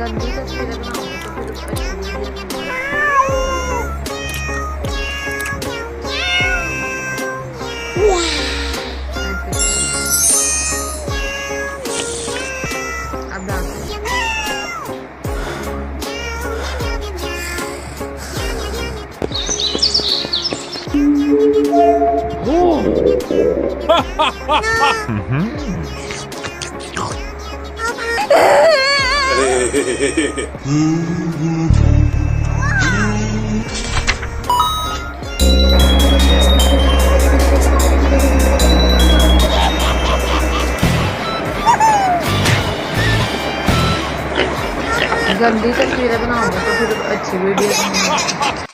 गंदी तस्वीरें बनाओगे तो फिर अच्छी वीडियो अब गंदी तस्वीरें बनाओगे तो फिर अच्छी वीडियो